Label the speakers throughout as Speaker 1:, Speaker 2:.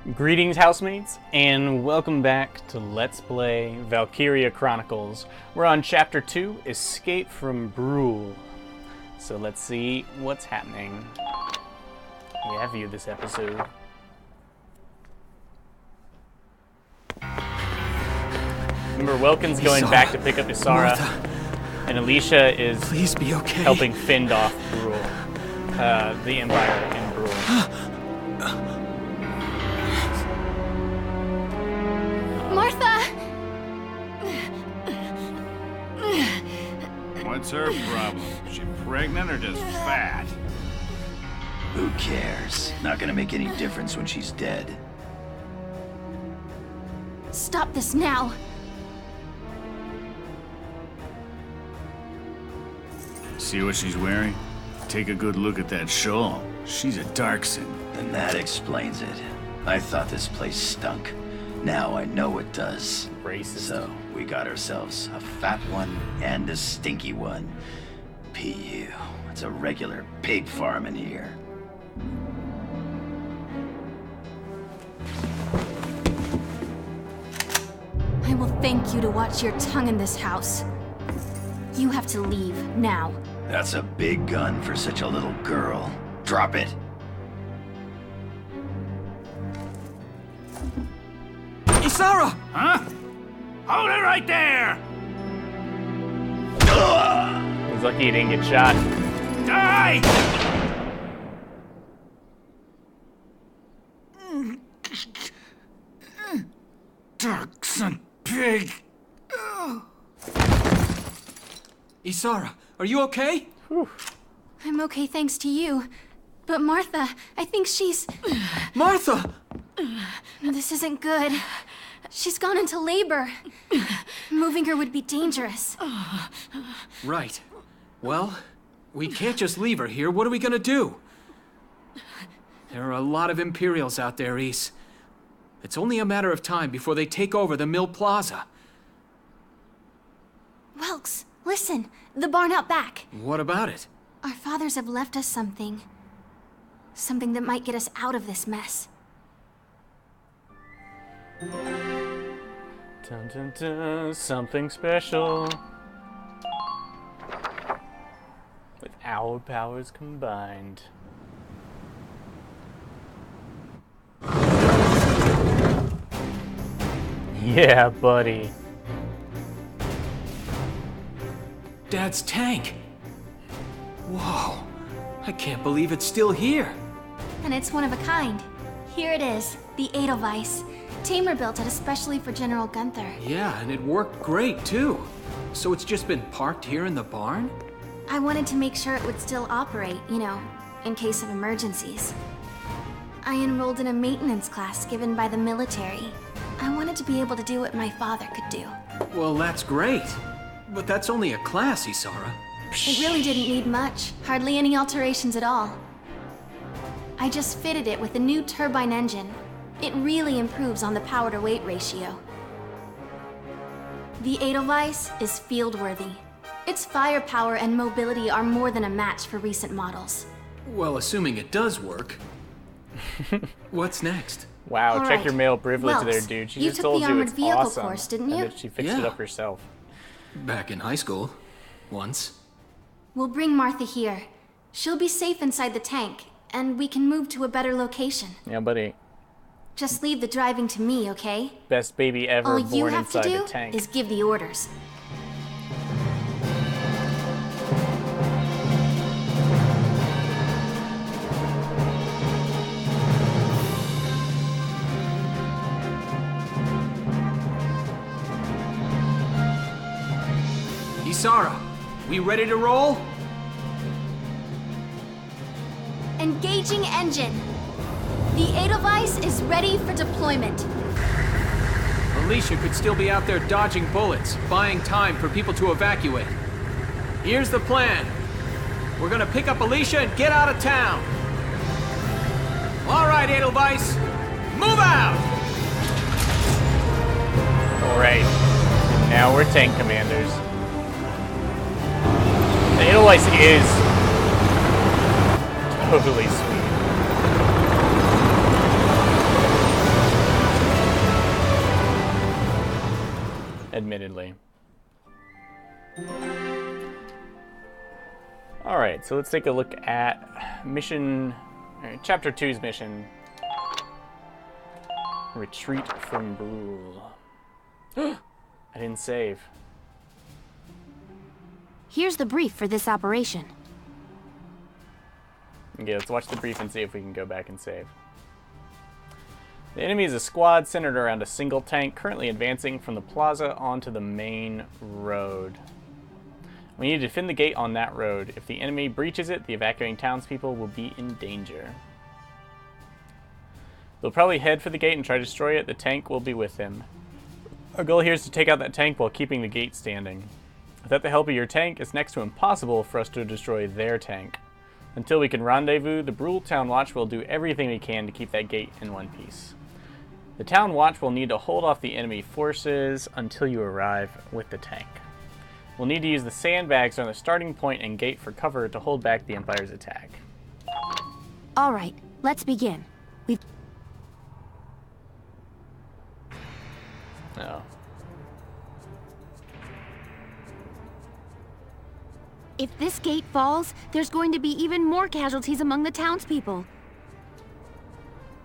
Speaker 1: Greetings, housemates, and welcome back to Let's Play Valkyria Chronicles. We're on Chapter 2, Escape from Brule. So let's see what's happening. Yeah, I viewed this episode. Remember, Welkin's going back to pick up Isara, and Alicia is
Speaker 2: Please be okay.
Speaker 1: helping fend off Brule, the Empire in Brule.
Speaker 3: What's her problem? She pregnant or just fat?
Speaker 4: Who cares? Not gonna make any difference when she's dead.
Speaker 5: Stop this now!
Speaker 3: See what she's wearing? Take a good look at that shawl. She's a Darkson.
Speaker 4: Then that explains it. I thought this place stunk. Now I know it does.
Speaker 1: Racist.
Speaker 4: So, we got ourselves a fat one and a stinky one. PU. It's a regular pig farm in here.
Speaker 5: I will thank you to watch your tongue in this house. You have to leave, now.
Speaker 4: That's a big gun for such a little girl. Drop it.
Speaker 2: Isara!
Speaker 3: Huh? Hold it right there!
Speaker 1: He's lucky he didn't get shot.
Speaker 3: Die! Darkson pig!
Speaker 2: Isara, are you okay?
Speaker 5: I'm okay thanks to you. But Martha, I think she's...
Speaker 2: Martha!
Speaker 5: This isn't good. She's gone into labor. Moving her would be dangerous.
Speaker 2: Right. Well, we can't just leave her here. What are we gonna do? There are a lot of Imperials out there, Ys. It's only a matter of time before they take over the Mill Plaza.
Speaker 5: Welks, listen. The barn out back.
Speaker 2: What about it?
Speaker 5: Our fathers have left us something. Something that might get us out of this mess.
Speaker 1: Dun, dun, dun, something special. With our powers combined. Yeah, buddy.
Speaker 2: Dad's tank. Whoa. I can't believe it's still here.
Speaker 5: And it's one of a kind. Here it is, the Edelweiss. Tamer built it especially for General Gunther.
Speaker 2: Yeah, and it worked great, too. So it's just been parked here in the barn?
Speaker 5: I wanted to make sure it would still operate, you know, in case of emergencies. I enrolled in a maintenance class given by the military. I wanted to be able to do what my father could do.
Speaker 2: Well, that's great. But that's only a class, Isara.
Speaker 5: It really didn't need much, hardly any alterations at all. I just fitted it with a new turbine engine. It really improves on the power-to-weight ratio. The Edelweiss is field-worthy. Its firepower and mobility are more than a match for recent models.
Speaker 2: Well, assuming it does work. What's next?
Speaker 1: Wow,
Speaker 5: All
Speaker 1: check
Speaker 5: right.
Speaker 1: your male privilege
Speaker 5: Welks,
Speaker 1: there, dude. She
Speaker 5: you
Speaker 1: just
Speaker 5: took
Speaker 1: told
Speaker 5: the
Speaker 1: you
Speaker 5: armored
Speaker 1: it's
Speaker 5: vehicle
Speaker 1: awesome,
Speaker 5: course, didn't
Speaker 1: and
Speaker 5: you?
Speaker 1: that she fixed it
Speaker 2: Yeah.
Speaker 1: up herself.
Speaker 2: Back in high school. Once.
Speaker 5: We'll bring Martha here. She'll be safe inside the tank, and we can move to a better location.
Speaker 1: Yeah, buddy.
Speaker 5: Just leave the driving to me, okay?
Speaker 1: Best baby ever
Speaker 5: All you
Speaker 1: born
Speaker 5: have to
Speaker 1: inside
Speaker 5: do
Speaker 1: the tank.
Speaker 5: is give the orders.
Speaker 2: Isara, we ready to roll?
Speaker 5: Engaging engine. The Edelweiss is ready for deployment.
Speaker 2: Alicia could still be out there dodging bullets, buying time for people to evacuate. Here's the plan. We're gonna pick up Alicia and get out of town. All right, Edelweiss, move out!
Speaker 1: All right, now we're tank commanders. The Edelweiss is totally sweet. admittedly. Alright, so let's take a look at mission, Chapter 2's mission. Retreat from Brule. I didn't save.
Speaker 6: Here's the brief for this operation.
Speaker 1: Okay, let's watch the brief and see if we can go back and save. The enemy is a squad centered around a single tank, currently advancing from the plaza onto the main road. We need to defend the gate on that road. If the enemy breaches it, the evacuating townspeople will be in danger. They'll probably head for the gate and try to destroy it. The tank will be with him. Our goal here is to take out that tank while keeping the gate standing. Without the help of your tank, it's next to impossible for us to destroy their tank. Until we can rendezvous, the Brule Town Watch will do everything we can to keep that gate in one piece. The Town Watch will need to hold off the enemy forces until you arrive with the tank. We'll need to use the sandbags on the starting point and gate for cover to hold back the Empire's attack.
Speaker 6: All right, let's begin.
Speaker 1: Oh.
Speaker 6: If this gate falls, there's going to be even more casualties among the townspeople.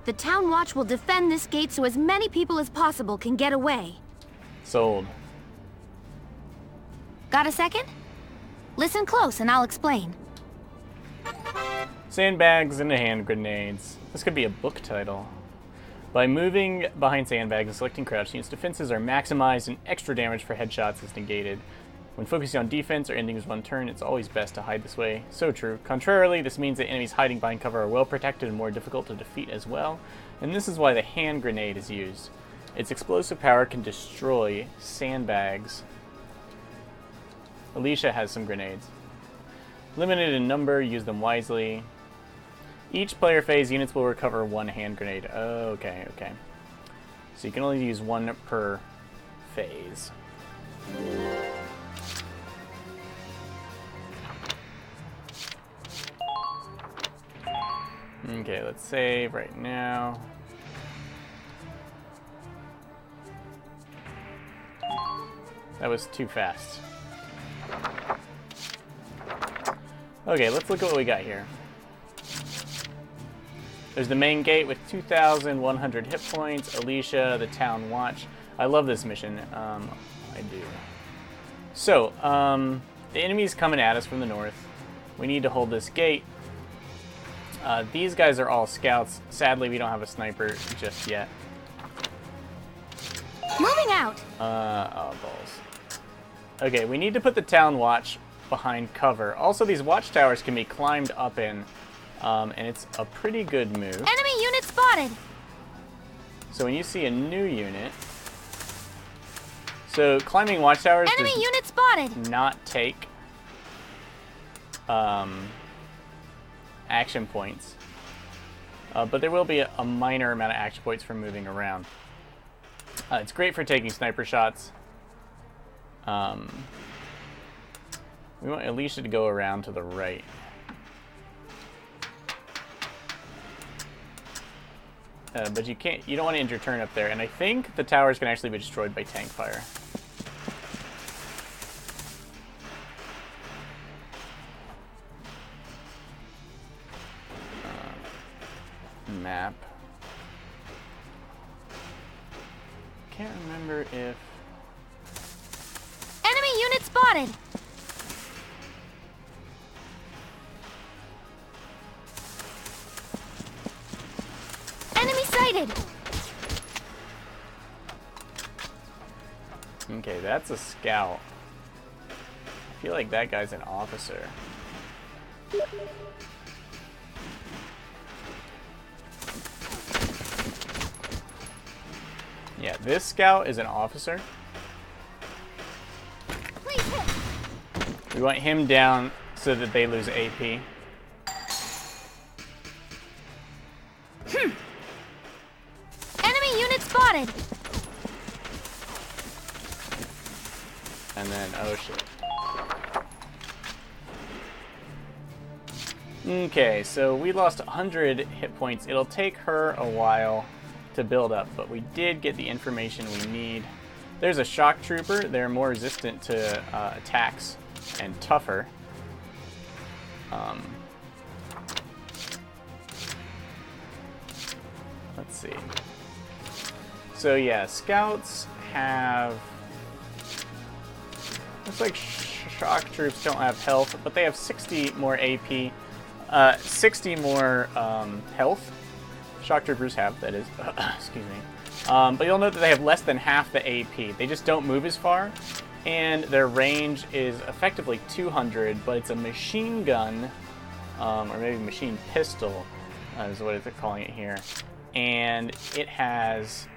Speaker 6: The Town Watch will defend this gate so as many people as possible can get away.
Speaker 1: Sold.
Speaker 6: Got a second? Listen close and I'll explain.
Speaker 1: Sandbags and hand grenades. This could be a book title. By moving behind sandbags and selecting crouch, units' defenses are maximized and extra damage for headshots is negated. When focusing on defense or ending as one turn, it's always best to hide this way. So true. Contrarily, this means that enemies hiding behind cover are well protected and more difficult to defeat as well, and this is why the hand grenade is used. Its explosive power can destroy sandbags. Alicia has some grenades. Limited in number, use them wisely. Each player phase, units will recover one hand grenade. Okay. So you can only use one per phase. Okay, let's save right now. That was too fast. Okay, let's look at what we got here. There's the main gate with 2,100 hit points. Alicia, the Town Watch. I love this mission. I do. So, the enemy's coming at us from the north. We need to hold this gate. These guys are all scouts. Sadly, we don't have a sniper just yet.
Speaker 6: Moving out!
Speaker 1: Oh, balls. Okay, we need to put the Town Watch behind cover. Also, these watchtowers can be climbed up in, and it's a pretty good move.
Speaker 6: Enemy unit spotted!
Speaker 1: So when you see a new unit... So, climbing watchtowers
Speaker 6: Enemy unit spotted!
Speaker 1: Not take action points. But there will be a minor amount of action points for moving around. It's great for taking sniper shots. We want Alicia to go around to the right. But you don't want to end your turn up there. And I think the towers can actually be destroyed by tank fire. Map. Can't remember if...
Speaker 6: Enemy unit spotted! Enemy sighted!
Speaker 1: Okay, that's a scout. I feel like that guy's an officer. Yeah, this scout is an officer. We want him down so that they lose AP.
Speaker 6: Enemy unit spotted!
Speaker 1: And then, oh shit. Okay, so we lost 100 hit points. It'll take her a while to build up, but we did get the information we need. There's a shock trooper. They're more resistant to attacks and tougher. Let's see. So yeah, scouts have... Looks like shock troops don't have health, but they have 60 more AP. 60 more health. Shock troopers have, that is. Excuse me. But you'll note that they have less than half the AP. They just don't move as far. And their range is effectively 200, but it's a machine gun, or maybe machine pistol, is what they're calling it here. And it has,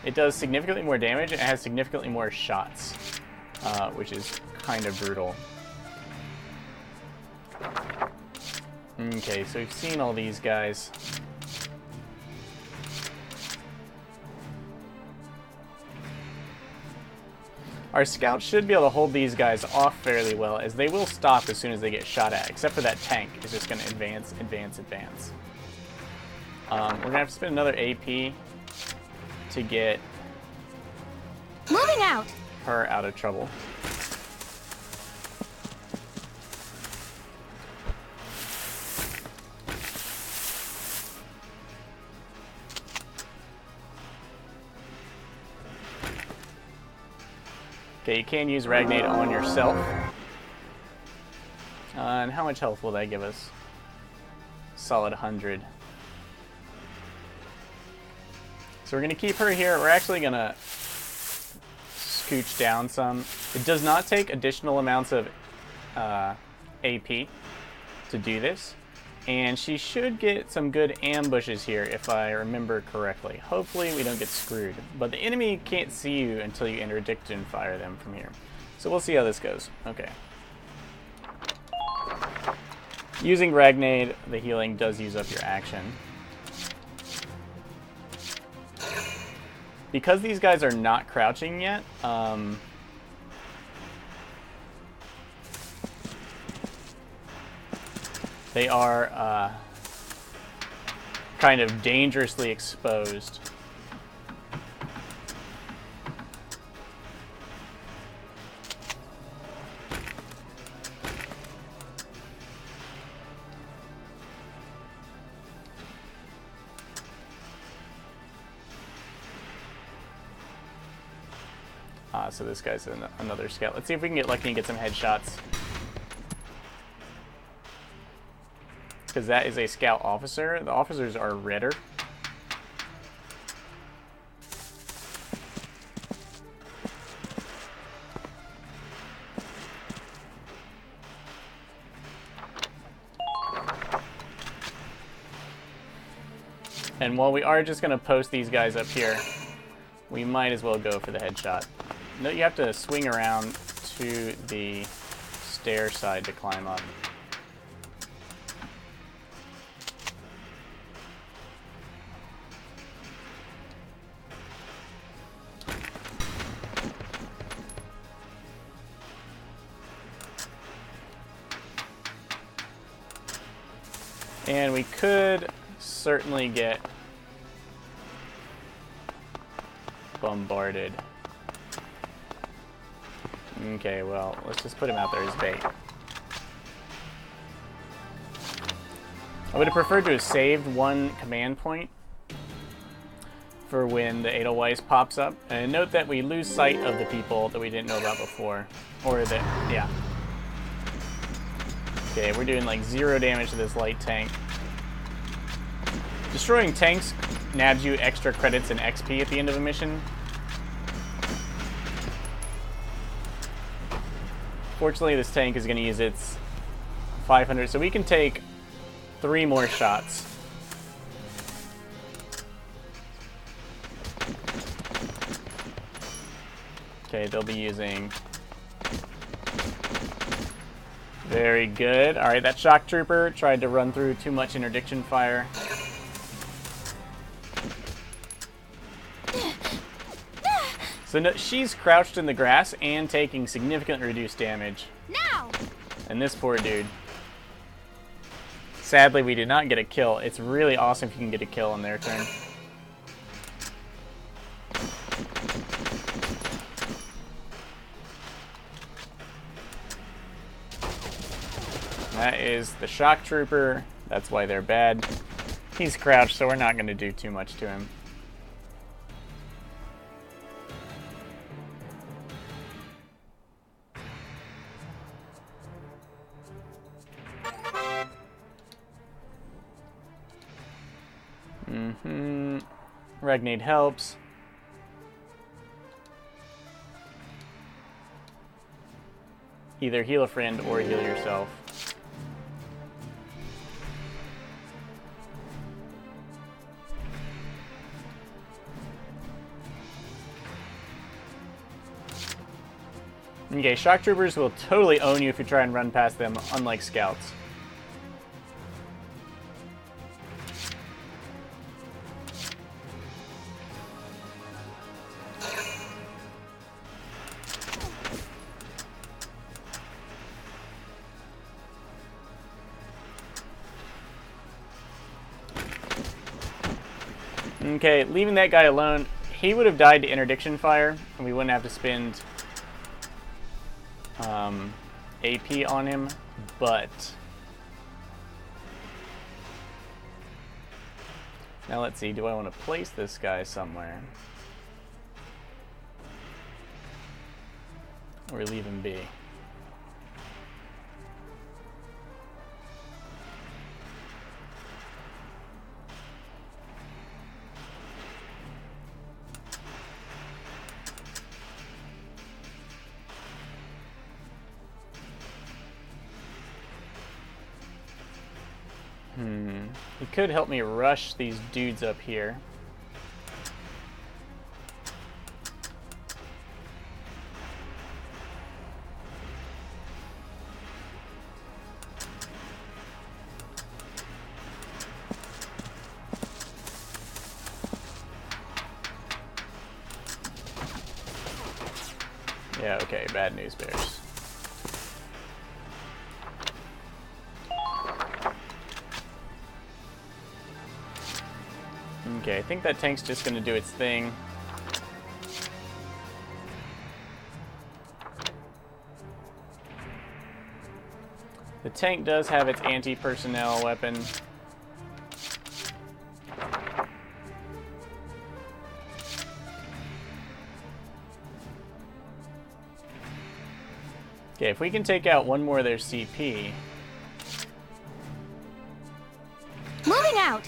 Speaker 1: it does significantly more damage, and it has significantly more shots, which is kind of brutal. Okay, so we've seen all these guys. Our scouts should be able to hold these guys off fairly well, as they will stop as soon as they get shot at, except for that tank. It's just going to advance, advance, advance. We're going to have to spend another AP to get
Speaker 6: Moving out.
Speaker 1: her out of trouble. Okay, you can use Ragnade on yourself. And how much health will that give us? Solid 100. So we're going to keep her here. We're actually going to scooch down some. It does not take additional amounts of AP to do this. And she should get some good ambushes here, if I remember correctly. Hopefully we don't get screwed. But the enemy can't see you until you interdict and fire them from here. So we'll see how this goes. Okay. Using Ragnade, the healing does use up your action. Because these guys are not crouching yet, they are kind of dangerously exposed. So this guy's another scout. Let's see if we can get lucky and get some headshots. Because that is a scout officer. The officers are redder. And while we are just going to post these guys up here, we might as well go for the headshot. No, you have to swing around to the stair side to climb up. And we could certainly get bombarded. Okay, well, let's just put him out there as bait. I would have preferred to have saved one command point for when the Edelweiss pops up. And note that we lose sight of the people that we didn't know about before. Or that, yeah. Okay, we're doing like 0 damage to this light tank. Destroying tanks nabs you extra credits and XP at the end of a mission. Fortunately, this tank is going to use its 500, so we can take 3 more shots. Okay, they'll be using... Very good. Alright, that shock trooper tried to run through too much interdiction fire. So no, she's crouched in the grass and taking significantly reduced damage.
Speaker 6: Now!
Speaker 1: And this poor dude. Sadly, we did not get a kill. It's really awesome if you can get a kill on their turn. That is the shock trooper. That's why they're bad. He's crouched, so we're not going to do too much to him. Regnade helps. Either heal a friend or heal yourself. Okay, shock troopers will totally own you if you try and run past them, unlike scouts. Okay, leaving that guy alone, he would have died to interdiction fire, and we wouldn't have to spend AP on him, but now let's see, do I want to place this guy somewhere? Or leave him be? He could help me rush these dudes up here. Yeah, okay, bad news bears. Okay, I think that tank's just going to do its thing. The tank does have its anti-personnel weapon. Okay, if we can take out one more of their CP.
Speaker 6: Moving out!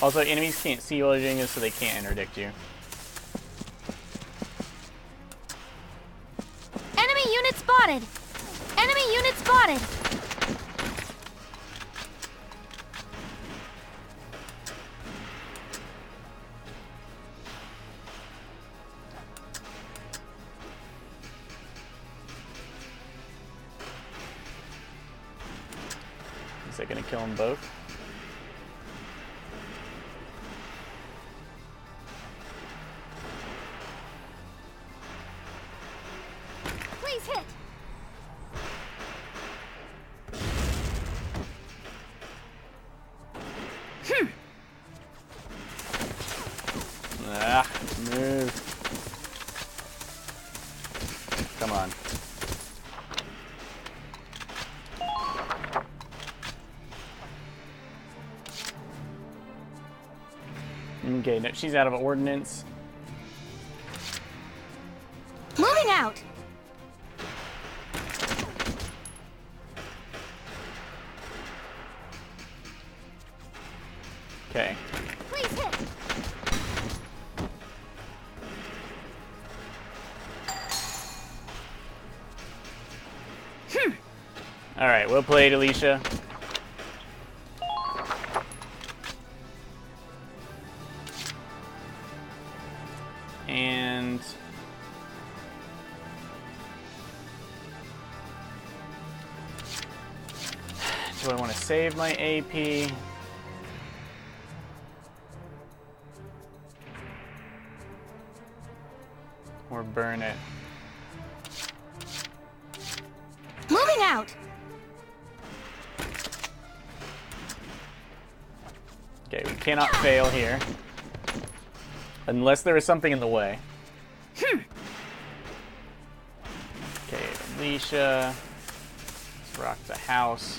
Speaker 1: Also, enemies can't see while you're doing this, so they can't interdict you.
Speaker 6: Enemy unit spotted! Enemy unit spotted!
Speaker 1: Is that going to kill them both?
Speaker 6: Hit.
Speaker 1: Ah, move. Come on. Okay, no, she's out of ordnance.
Speaker 6: Moving out!
Speaker 1: Okay.
Speaker 6: Please hit.
Speaker 1: All right, well played, Alicia. And do I want to save my AP? Or burn it?
Speaker 6: Moving out!
Speaker 1: Okay, we cannot fail here. Unless there is something in the way. Alicia. Let's rock the house.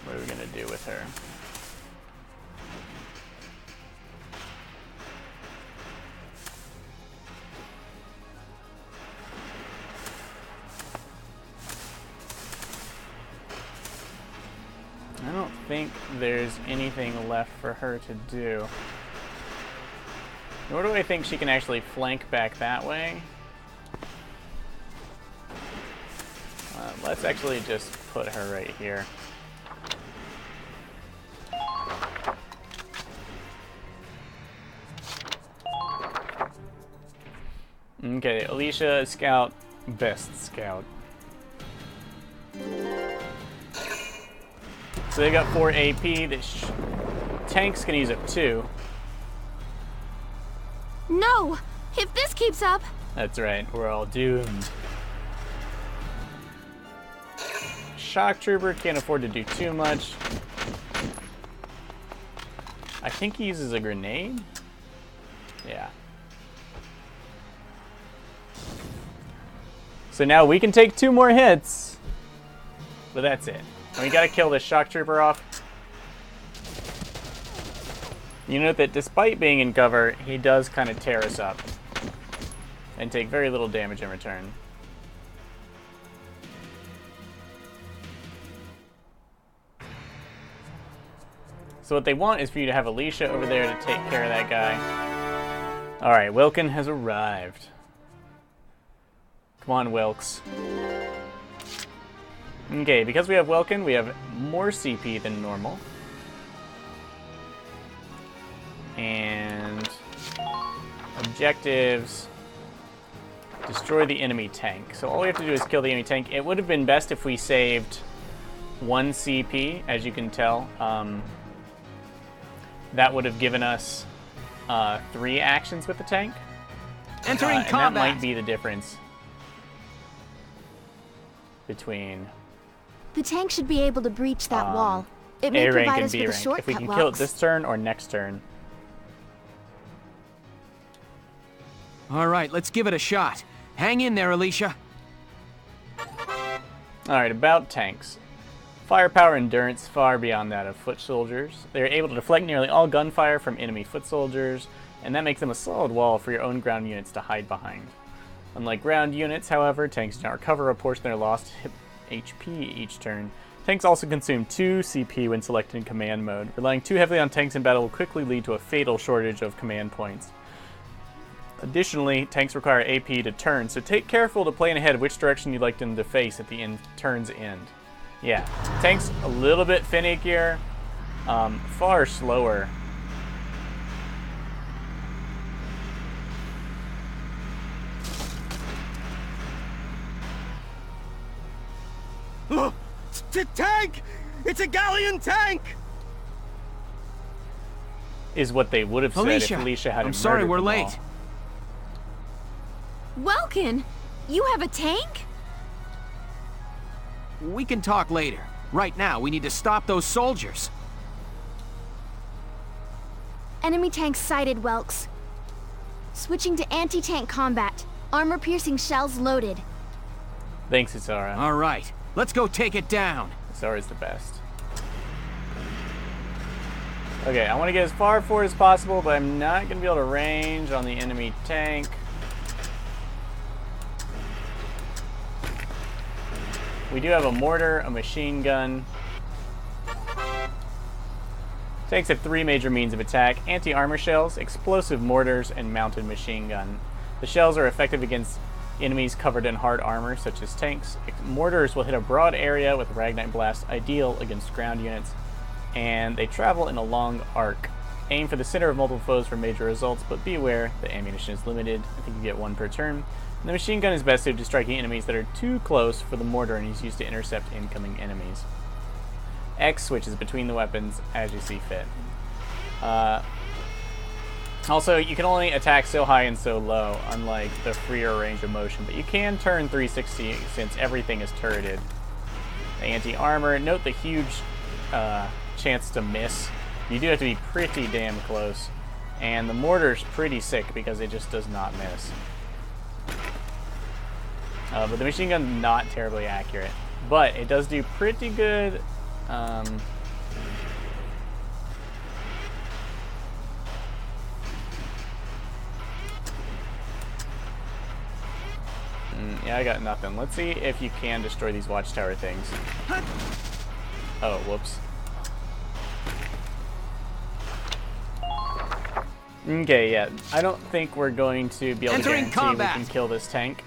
Speaker 1: What are we gonna do with her? I don't think there's anything left for her to do. Nor do I think she can actually flank back that way. Let's actually just put her right here. Okay, Alicia, scout, best scout. So they got 4 AP. The tanks can use up 2.
Speaker 6: No! If this keeps up...
Speaker 1: That's right, we're all doomed. Shock Trooper can't afford to do too much. I think he uses a grenade? Yeah. So now we can take 2 more hits. But that's it. And we gotta kill this Shock Trooper off. You note that despite being in cover, he does kind of tear us up. And take very little damage in return. So what they want is for you to have Alicia over there to take care of that guy. Alright, Wilkin has arrived. Come on, Wilkes. Okay, because we have Wilkin, we have more CP than normal. And objectives, destroy the enemy tank. So all we have to do is kill the enemy tank. It would have been best if we saved 1 CP, as you can tell. That would have given us 3 actions with the tank.
Speaker 2: Entering
Speaker 1: and
Speaker 2: combat.
Speaker 1: that might be the difference between
Speaker 6: The tank should be able to breach that wall. It may
Speaker 1: A rank
Speaker 6: provide
Speaker 1: and
Speaker 6: us
Speaker 1: B
Speaker 6: with a
Speaker 1: rank.
Speaker 6: shortcut,
Speaker 1: If we can kill it
Speaker 6: Welks.
Speaker 1: this turn or next turn.
Speaker 2: All right, let's give it a shot. Hang in there, Alicia.
Speaker 1: Alright, about tanks. Firepower endurance far beyond that of foot soldiers. They are able to deflect nearly all gunfire from enemy foot soldiers, and that makes them a solid wall for your own ground units to hide behind. Unlike ground units, however, tanks do not recover a portion of their lost HP each turn. Tanks also consume 2 CP when selected in command mode. Relying too heavily on tanks in battle will quickly lead to a fatal shortage of command points. Additionally, tanks require AP to turn, so take careful to plan ahead which direction you'd like them to face at the turn's end. Yeah, tanks a little bit finickier, far slower.
Speaker 7: Tank! It's a galleon tank!
Speaker 1: Is what they would have said
Speaker 2: Alicia,
Speaker 1: if Alicia hadn't
Speaker 2: I'm sorry
Speaker 1: murdered
Speaker 2: we're
Speaker 1: them
Speaker 2: late.
Speaker 1: all.
Speaker 6: Welkin, you have a tank?
Speaker 2: We can talk later. Right now, we need to stop those soldiers.
Speaker 6: Enemy tank sighted, Welks. Switching to anti-tank combat. Armor-piercing shells loaded.
Speaker 1: Thanks, Isara.
Speaker 2: All right, let's go take it down.
Speaker 1: Isara's the best. Okay, I want to get as far forward as possible, but I'm not going to be able to range on the enemy tank. We do have a mortar, a machine gun. Tanks have 3 major means of attack: anti-armor shells, explosive mortars, and mounted machine gun. The shells are effective against enemies covered in hard armor, such as tanks. Mortars will hit a broad area with Ragnite Blast, ideal against ground units, and they travel in a long arc. Aim for the center of multiple foes for major results, but be aware the ammunition is limited. I think you get 1 per turn. And the machine gun is best suited to striking enemies that are too close for the mortar and is used to intercept incoming enemies. X switches between the weapons as you see fit. Also, you can only attack so high and so low, unlike the freer range of motion, but you can turn 360 since everything is turreted. The anti-armor, note the huge chance to miss. You do have to be pretty damn close. And the mortar's pretty sick because it just does not miss. But the machine gun's not terribly accurate. But it does do pretty good. Yeah, I got nothing. Let's see if you can destroy these watchtower things. Oh, whoops. Okay, yeah. I don't think we're going to be able to guarantee we can kill this tank.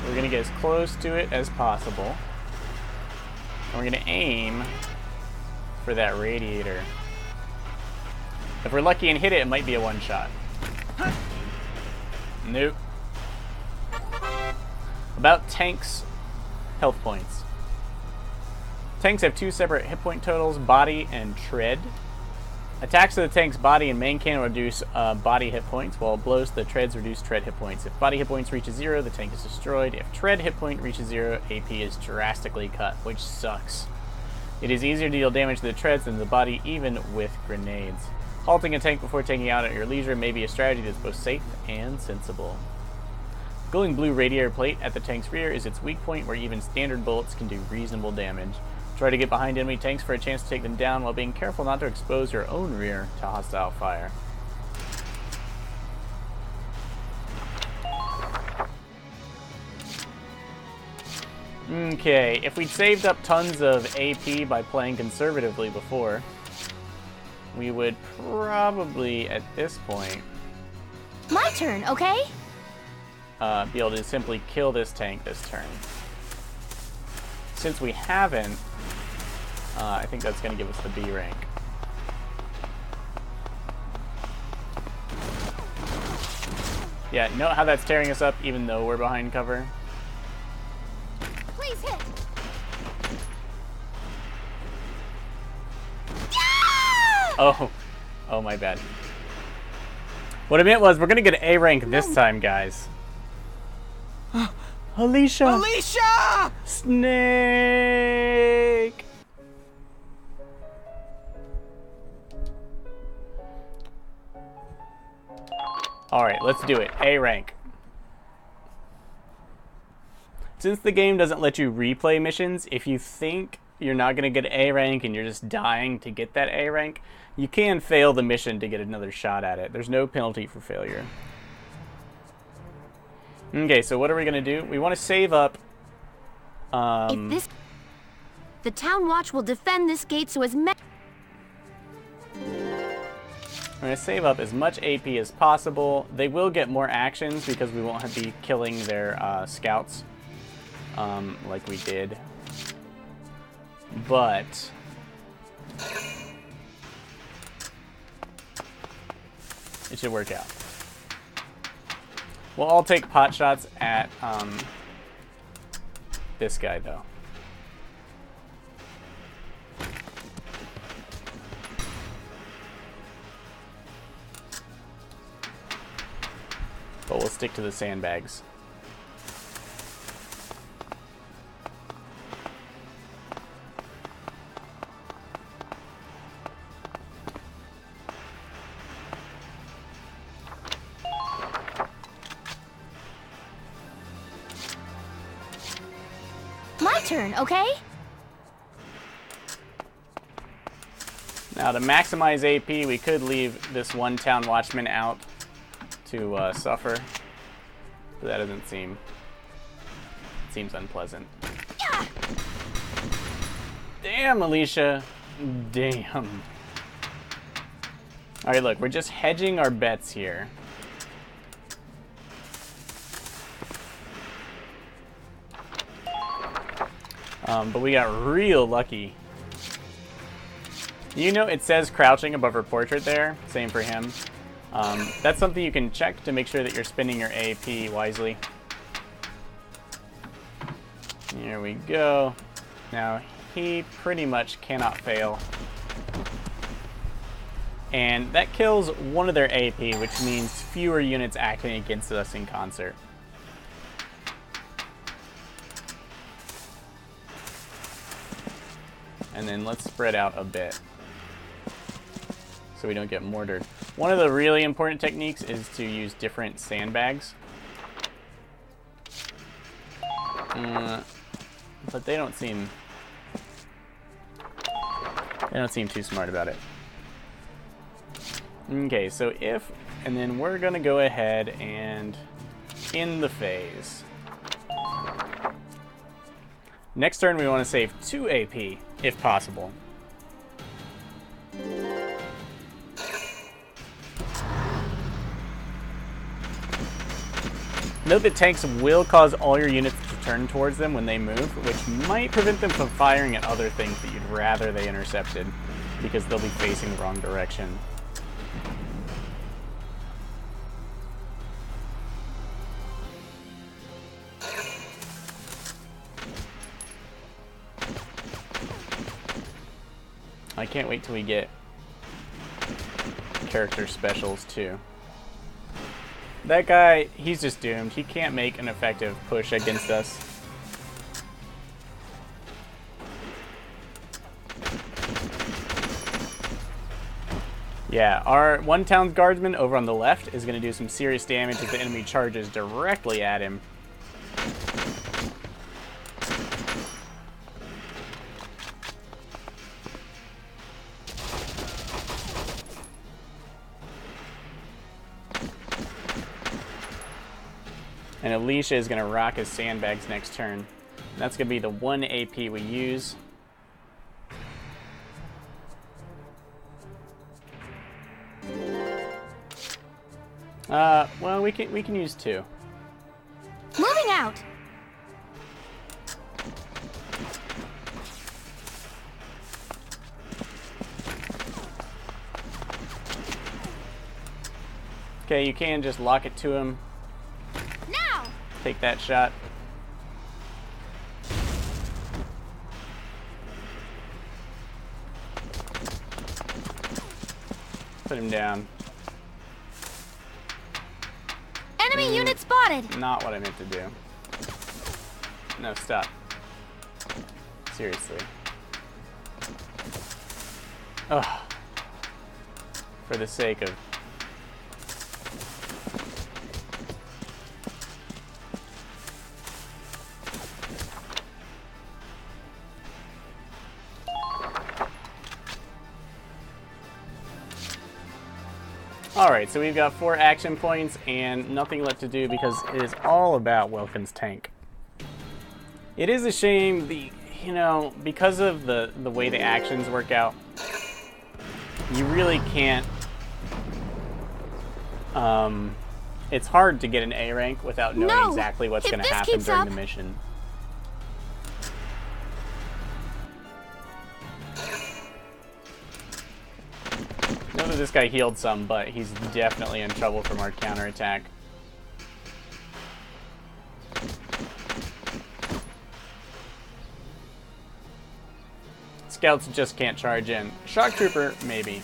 Speaker 1: We're going to get as close to it as possible. And we're going to aim for that radiator. If we're lucky and hit it, it might be a one-shot. Nope. About tanks' health points. Tanks have 2 separate hit point totals, body and tread. Attacks to the tank's body and main cannon reduce body hit points, while blows to the treads reduce tread hit points. If body hit points reaches 0, the tank is destroyed. If tread hit point reaches 0, AP is drastically cut, which sucks. It is easier to deal damage to the treads than the body, even with grenades. Halting a tank before taking it out at your leisure may be a strategy that's both safe and sensible. Glowing blue radiator plate at the tank's rear is its weak point, where even standard bullets can do reasonable damage. Try to get behind enemy tanks for a chance to take them down while being careful not to expose your own rear to hostile fire. Okay, if we'd saved up tons of AP by playing conservatively before, we would probably, at this point...
Speaker 6: My turn, okay?
Speaker 1: Be able to simply kill this tank this turn. Since we haven't, I think that's going to give us the B rank. Yeah, note how that's tearing us up even though we're behind cover.
Speaker 6: Please hit!
Speaker 1: Oh my bad. What I meant was we're going to get an A rank this time, guys. Alicia!
Speaker 7: Alicia!
Speaker 1: Snake! Alright, let's do it. A rank. Since the game doesn't let you replay missions, if you think you're not going to get A rank and you're just dying to get that A rank, you can fail the mission to get another shot at it. There's no penalty for failure. Okay, so what are we going to do? We want to save up...
Speaker 6: The Town Watch will defend this gate so as many...
Speaker 1: We're going to save up as much AP as possible. They will get more actions because we won't be killing their scouts like we did. But... it should work out. We'll all take pot shots at this guy, though. But we'll stick to the sandbags.
Speaker 6: My turn, okay?
Speaker 1: Now, to maximize AP, we could leave this one town watchman out to suffer. But that doesn't seem... it seems unpleasant. Damn, Alicia. Damn. Alright, look, we're just hedging our bets here. But we got real lucky. You know, it says crouching above her portrait there. Same for him. That's something you can check to make sure that you're spending your AP wisely. Here we go. Now, he pretty much cannot fail. And that kills one of their AP, which means fewer units acting against us in concert. and then let's spread out a bit so we don't get mortared. One of the really important techniques is to use different sandbags. But they don't seem too smart about it. Okay, so and then we're gonna go ahead and end the phase. Next turn we want to save 2 AP, if possible. Note that tanks will cause all your units to turn towards them when they move, which might prevent them from firing at other things that you'd rather they intercepted, because they'll be facing the wrong direction. I can't wait till we get character specials too. That guy, he's just doomed. He can't make an effective push against us. Yeah, our one town guardsman over on the left is going to do some serious damage if the enemy charges directly at him. And Alicia is going to rock his sandbags next turn. And that's going to be the 1 AP we use. Well, we can use 2.
Speaker 6: Moving out.
Speaker 1: Okay, you can just lock it to him.
Speaker 6: Now.
Speaker 1: Take that shot. Put him down.
Speaker 6: Enemy unit spotted.
Speaker 1: Not what I meant to do. No, stop. Seriously. Ugh. For the sake of... Alright, so we've got 4 action points and nothing left to do because it is all about Welkin's tank. It is a shame, because of the way the actions work out, you really can't... it's hard to get an A rank without knowing exactly what's going to happen during the mission. I know that this guy healed some, but he's definitely in trouble from our counterattack. Scouts just can't charge in. Shock Trooper, maybe.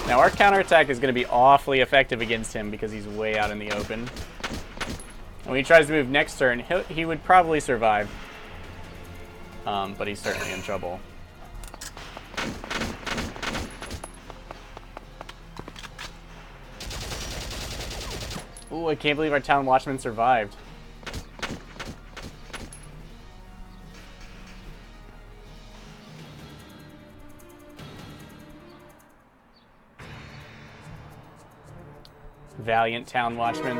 Speaker 1: Now our counterattack is going to be awfully effective against him because he's way out in the open. And when he tries to move next turn, he would probably survive. But he's certainly in trouble. Ooh, I can't believe our town watchman survived. Valiant town watchman.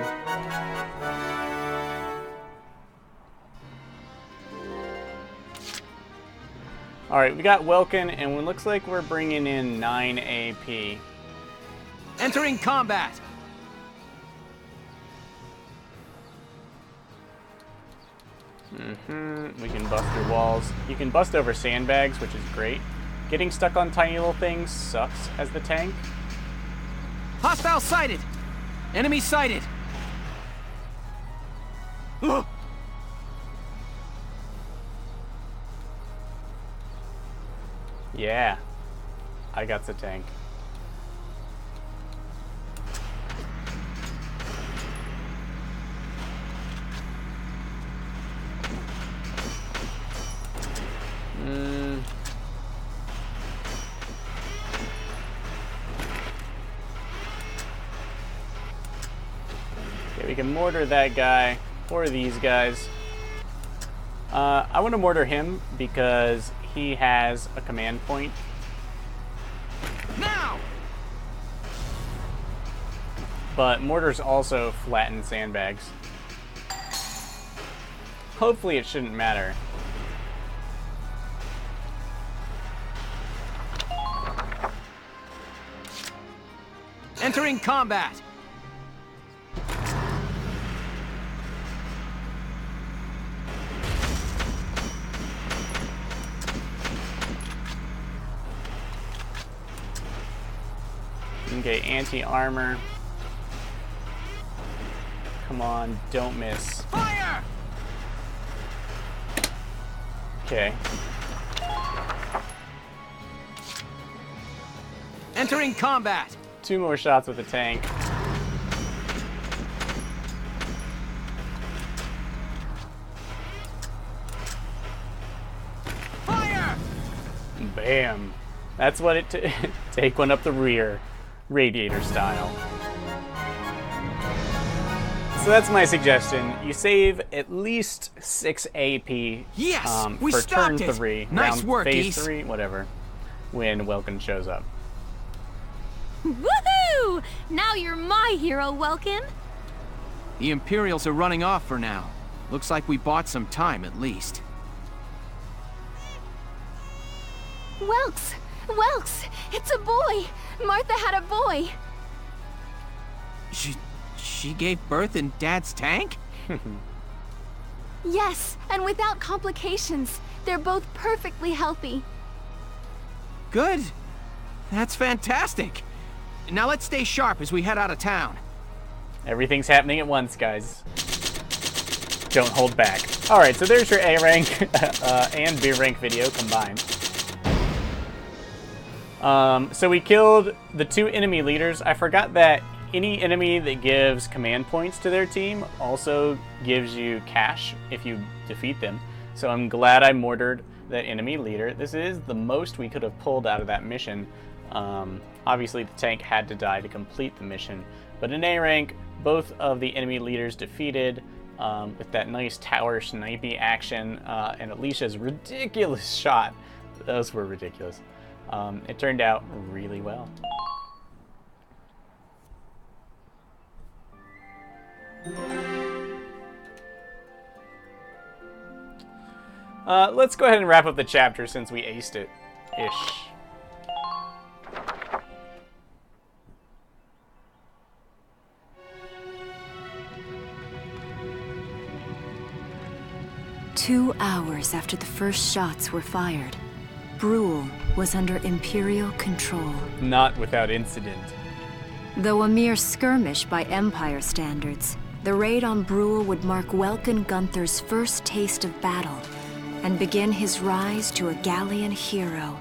Speaker 1: Alright, we got Welkin, and it looks like we're bringing in 9 AP.
Speaker 2: Entering combat!
Speaker 1: We can bust through walls. You can bust over sandbags, which is great. Getting stuck on tiny little things sucks as the tank.
Speaker 2: Hostile sighted! Enemy sighted! Ugh.
Speaker 1: Yeah, I got the tank. Okay, we can mortar that guy or these guys. I want to mortar him because he has a command point.
Speaker 2: Now!
Speaker 1: But mortars also flatten sandbags. Hopefully it shouldn't matter.
Speaker 2: Entering combat!
Speaker 1: Okay, anti-armor. Come on, don't miss.
Speaker 2: Fire!
Speaker 1: Okay.
Speaker 2: Entering combat!
Speaker 1: 2 more shots with the tank.
Speaker 2: Fire!
Speaker 1: Bam. That's what it take one up the rear, radiator style. So that's my suggestion. You save at least 6 AP
Speaker 2: Yes, we
Speaker 1: for
Speaker 2: stopped
Speaker 1: turn
Speaker 2: it.
Speaker 1: 3,
Speaker 2: Nice
Speaker 1: round
Speaker 2: work,
Speaker 1: phase
Speaker 2: East.
Speaker 1: 3, whatever, when Welkin shows up.
Speaker 6: Woohoo! Now you're my hero, Welkin.
Speaker 2: The Imperials are running off for now. Looks like we bought some time at least.
Speaker 6: Welks! Welks! It's a boy! Martha had a boy!
Speaker 2: She gave birth in Dad's tank?
Speaker 6: Yes, and without complications. They're both perfectly healthy.
Speaker 2: Good. That's fantastic. Now let's stay sharp as we head out of town.
Speaker 1: Everything's happening at once, guys. Don't hold back. All right, so there's your A rank and B rank video combined. So we killed the 2 enemy leaders. I forgot that any enemy that gives command points to their team also gives you cash if you defeat them. So I'm glad I mortared that enemy leader. This is the most we could have pulled out of that mission. Obviously the tank had to die to complete the mission, but in A rank, both of the enemy leaders defeated with that nice tower snipey action and Alicia's ridiculous shot. Those were ridiculous. It turned out really well. Let's go ahead and wrap up the chapter since we aced it, ish.
Speaker 8: Two hours after the first shots were fired, Brule was under Imperial control.
Speaker 1: Not without incident.
Speaker 8: Though a mere skirmish by Empire standards, the raid on Brule would mark Welkin Gunther's first taste of battle and begin his rise to a Gallian hero.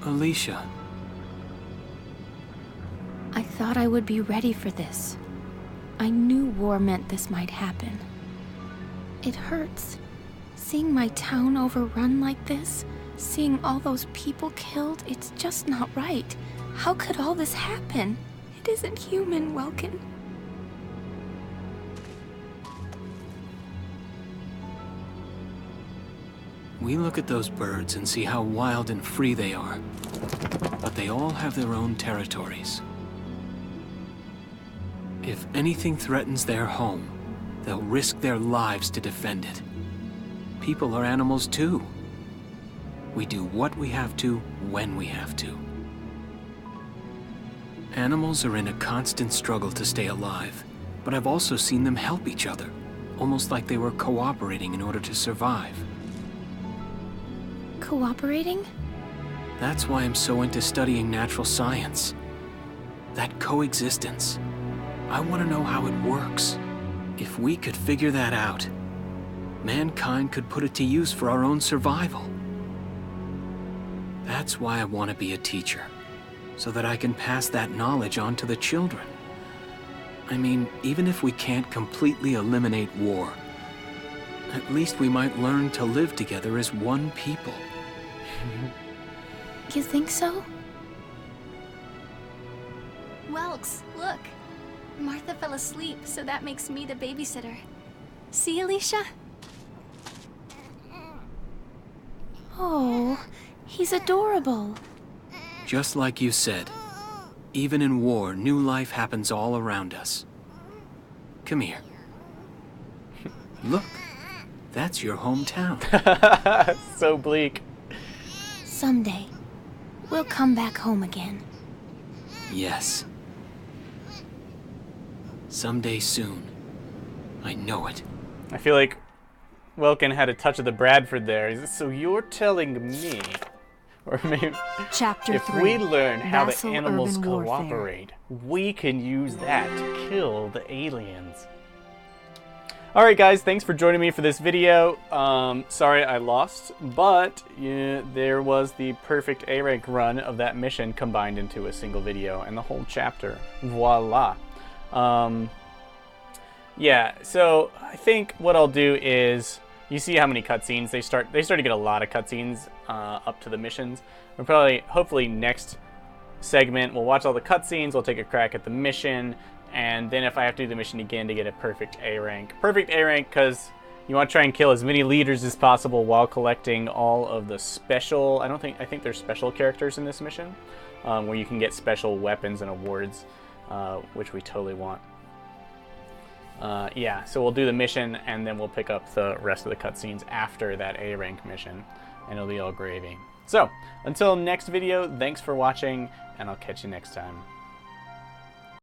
Speaker 2: Alicia.
Speaker 9: I thought I would be ready for this. I knew war meant this might happen. It hurts. Seeing my town overrun like this, seeing all those people killed, it's just not right. How could all this happen? It isn't human, Welkin.
Speaker 2: We look at those birds and see how wild and free they are. But they all have their own territories. If anything threatens their home, they'll risk their lives to defend it. People are animals too. We do what we have to, when we have to. Animals are in a constant struggle to stay alive, but I've also seen them help each other, almost like they were cooperating in order to survive.
Speaker 9: Cooperating?
Speaker 2: That's why I'm so into studying natural science. That coexistence. I want to know how it works. If we could figure that out, mankind could put it to use for our own survival. That's why I want to be a teacher, so that I can pass that knowledge on to the children. I mean, even if we can't completely eliminate war, at least we might learn to live together as one people.
Speaker 9: You think so?
Speaker 5: Welks, look. Martha fell asleep, so that makes me the babysitter. See, Alicia?
Speaker 9: Oh, he's adorable.
Speaker 2: Just like you said, even in war, new life happens all around us. Come here. Look, that's your hometown.
Speaker 1: So bleak.
Speaker 9: Someday, we'll come back home again.
Speaker 2: Yes. Someday soon. I know it.
Speaker 1: I feel like Welkin had a touch of the Bradford there. So you're telling me, or maybe
Speaker 8: Chapter
Speaker 1: if
Speaker 8: 3,
Speaker 1: we learn how the
Speaker 8: Vassal
Speaker 1: animals
Speaker 8: Urban Warfare.
Speaker 1: cooperate, we can use that to kill the aliens. Alright guys, thanks for joining me for this video. Sorry I lost, but yeah, there was the perfect A-rank run of that mission combined into a single video and the whole chapter. Voila. Yeah, so I think what I'll do is, you see how many cutscenes they start to get a lot of cutscenes up to the missions. We'll probably, hopefully next segment, we'll watch all the cutscenes, we'll take a crack at the mission, and then if I have to do the mission again to get a perfect A rank. Perfect A rank because you want to try and kill as many leaders as possible while collecting all of the special, I think there's special characters in this mission, where you can get special weapons and awards, which we totally want. Yeah, so we'll do the mission and then we'll pick up the rest of the cutscenes after that A rank mission, and it'll be all gravy. So, until next video, thanks for watching, and I'll catch you next time.